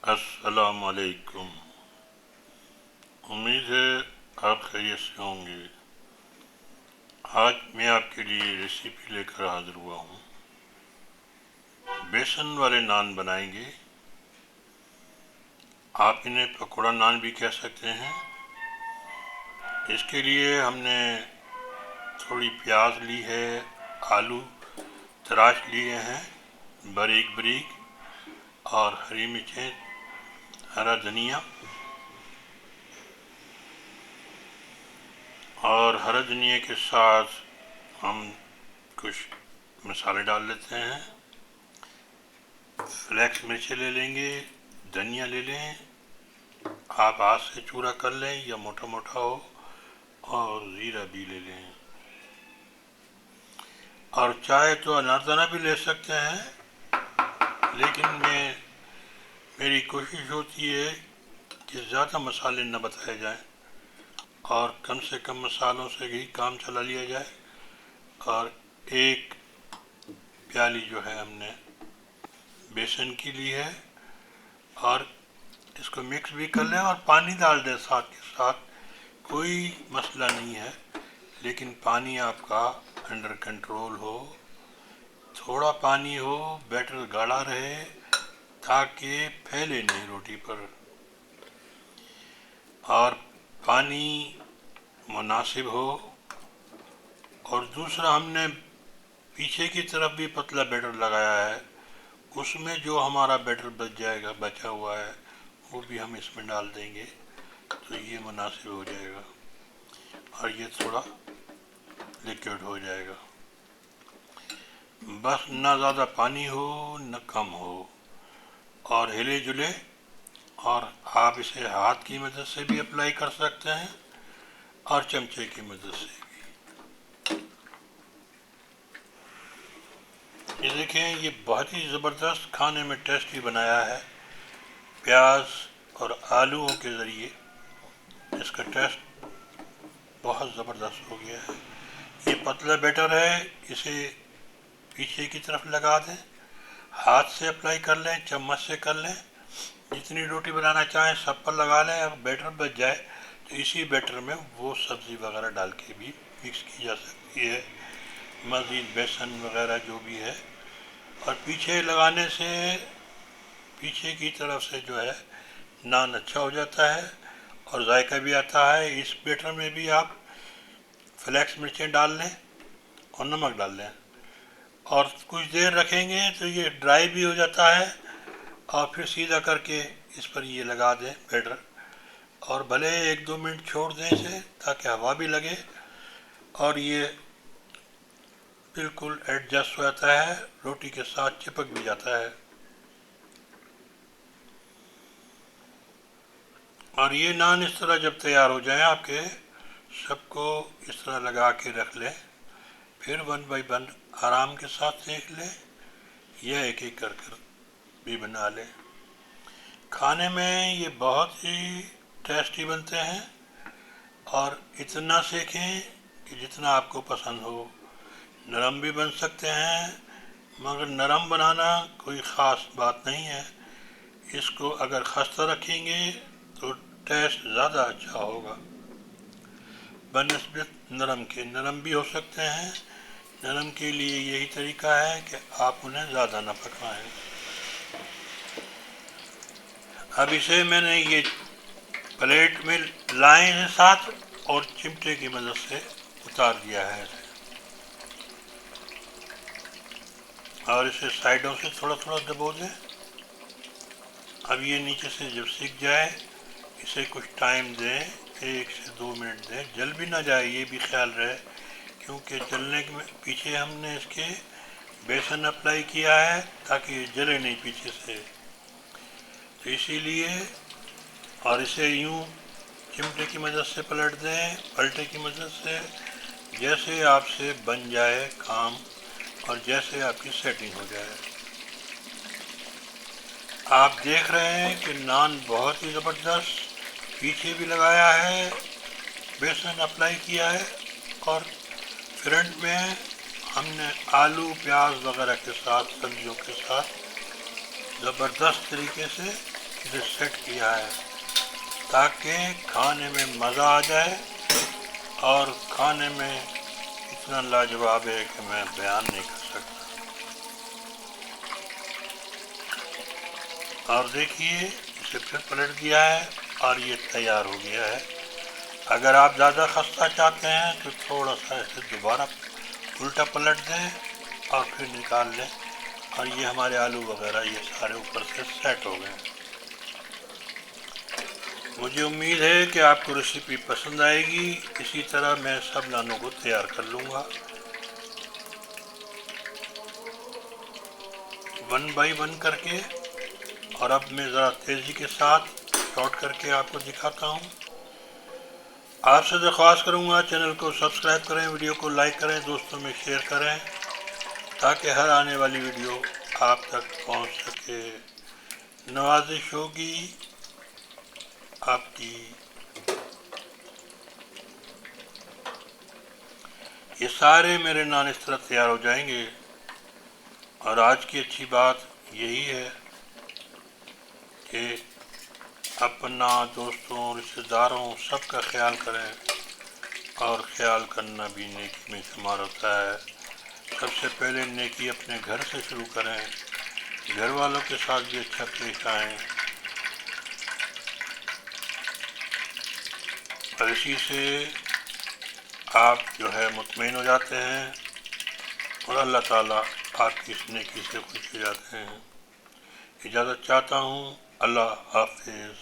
अस्सलाम वालेकुम। उम्मीद है आप खैरियत से होंगे। आज मैं आपके लिए रेसिपी लेकर हाजिर हुआ हूँ। बेसन वाले नान बनाएंगे। आप इन्हें पकौड़ा नान भी कह सकते हैं। इसके लिए हमने थोड़ी प्याज ली है, आलू तराश लिए हैं बारीक बारीक, और हरी मिर्चें, हरा धनिया, और हरा धनिया के साथ हम कुछ मसाले डाल लेते हैं। फ्लैक्स मिर्चें ले लेंगे, धनिया ले लें, आप हाथ से चूरा कर लें या मोटा मोटा हो, और ज़ीरा भी ले लें, और चाहे तो अनारदाना भी ले सकते हैं, लेकिन मेरी कोशिश होती है कि ज़्यादा मसाले न बताए जाएं और कम से कम मसालों से ही काम चला लिया जाए। और एक प्याली जो है हमने बेसन की ली है, और इसको मिक्स भी कर लें और पानी डाल दें साथ के साथ, कोई मसला नहीं है, लेकिन पानी आपका अंडर कंट्रोल हो, थोड़ा पानी हो, बैटर गाढ़ा रहे ताकि फैले नहीं रोटी पर, और पानी मुनासिब हो। और दूसरा, हमने पीछे की तरफ भी पतला बैटर लगाया है, उसमें जो हमारा बैटर बच जाएगा, बचा हुआ है, वो भी हम इसमें डाल देंगे, तो ये मुनासिब हो जाएगा और ये थोड़ा लिक्विड हो जाएगा। बस ना ज़्यादा पानी हो न कम हो, और हिले जुले। और आप इसे हाथ की मदद से भी अप्लाई कर सकते हैं और चमचे की मदद से भी। ये देखें, ये बहुत ही ज़बरदस्त खाने में टेस्टी बनाया है। प्याज और आलूओं के ज़रिए इसका टेस्ट बहुत ज़बरदस्त हो गया है। ये पतला बैटर है, इसे पीछे की तरफ लगा दें, हाथ से अप्लाई कर लें, चम्मच से कर लें, जितनी रोटी बनाना चाहें सब पर लगा लें। अब बैटर बच जाए तो इसी बैटर में वो सब्ज़ी वगैरह डाल के भी मिक्स की जा सकती है, मज़ीद बेसन वगैरह जो भी है। और पीछे लगाने से पीछे की तरफ से जो है नान अच्छा हो जाता है और जायका भी आता है। इस बैटर में भी आप फ्लैक्स मिर्चें डाल लें और नमक डाल लें, और कुछ देर रखेंगे तो ये ड्राई भी हो जाता है, और फिर सीधा करके इस पर ये लगा दें बैटर, और भले 1-2 मिनट छोड़ दें इसे ताकि हवा भी लगे, और ये बिल्कुल एडजस्ट हो जाता है, रोटी के साथ चिपक भी जाता है। और ये नान इस तरह जब तैयार हो जाए आपके, सबको इस तरह लगा के रख लें, फिर 1 बाय 1 आराम के साथ सेक लें या एक एक कर कर भी बना लें। खाने में ये बहुत ही टेस्टी बनते हैं, और इतना सेकें कि जितना आपको पसंद हो। नरम भी बन सकते हैं, मगर नरम बनाना कोई ख़ास बात नहीं है। इसको अगर खस्ता रखेंगे तो टेस्ट ज़्यादा अच्छा होगा बनिस्बत नरम के। नरम भी हो सकते हैं, नरम के लिए यही तरीका है कि आप उन्हें ज़्यादा न पकाएं। अब इसे मैंने ये प्लेट में लाए हैं साथ, और चिमटे की मदद से उतार दिया है इसे, और इसे साइडों से थोड़ा थोड़ा दबो दें। अब ये नीचे से जब सीख जाए, इसे कुछ टाइम दें, 1 से 2 मिनट दें, जल भी ना जाए ये भी ख्याल रहे, क्योंकि जलने के पीछे हमने इसके बेसन अप्लाई किया है ताकि ये जले नहीं पीछे से, तो इसीलिए। और इसे यूं चिमटे की मदद से पलट दें, पलटे की मदद से, जैसे आपसे बन जाए काम और जैसे आपकी सेटिंग हो जाए। आप देख रहे हैं कि नान बहुत ही ज़बरदस्त, पीछे भी लगाया है, बेसन अप्लाई किया है, और फ्रंट में हमने आलू प्याज वगैरह के साथ, सब्जियों के साथ ज़बरदस्त तरीके से اسے سیٹ کیا ہے تاکہ کھانے میں مزہ آ جائے، اور کھانے میں اتنا لاجواب ہے کہ میں بیان نہیں کر سکتا۔ اور دیکھیے اسے پھر پلٹ دیا ہے اور یہ تیار ہو گیا ہے۔ اگر آپ زیادہ خستہ چاہتے ہیں تو تھوڑا سا اسے دوبارہ الٹا پلٹ دیں اور پھر نکال لیں، اور یہ ہمارے آلو وغیرہ یہ سارے اوپر سے سیٹ ہو گئے۔ مجھے امید ہے کہ آپ کو ریسیپی پسند آئے گی۔ اسی طرح میں سب نانوں کو تیار کر لوں گا 1 بائی 1 کر کے، اور اب میں ذرا تیزی کے ساتھ شارٹ کر کے آپ کو دکھاتا ہوں۔ آپ سے درخواست کروں گا چینل کو سبسکرائب کریں، ویڈیو کو لائک کریں، دوستوں میں شیئر کریں تاکہ ہر آنے والی ویڈیو آپ تک پہنچ سکے۔ نوازش ہوگی آپ کی۔ یہ سارے میرے نان اس طرح تیار ہو جائیں گے، اور آج کی اچھی بات یہی ہے کہ اپنا دوستوں، رشتہ داروں سب کا خیال کریں، اور خیال کرنا بھی نیکی میں شمار ہوتا ہے۔ سب سے پہلے نیکی اپنے گھر سے شروع کریں، گھر والوں کے ساتھ بھی اچھا پیش آئیں، اور اسی سے آپ جو ہے مطمئن ہو جاتے ہیں، اور اللہ تعالیٰ آپ کی اس نیکی سے خوش ہو جاتے ہیں۔ اجازت چاہتا ہوں، اللہ حافظ۔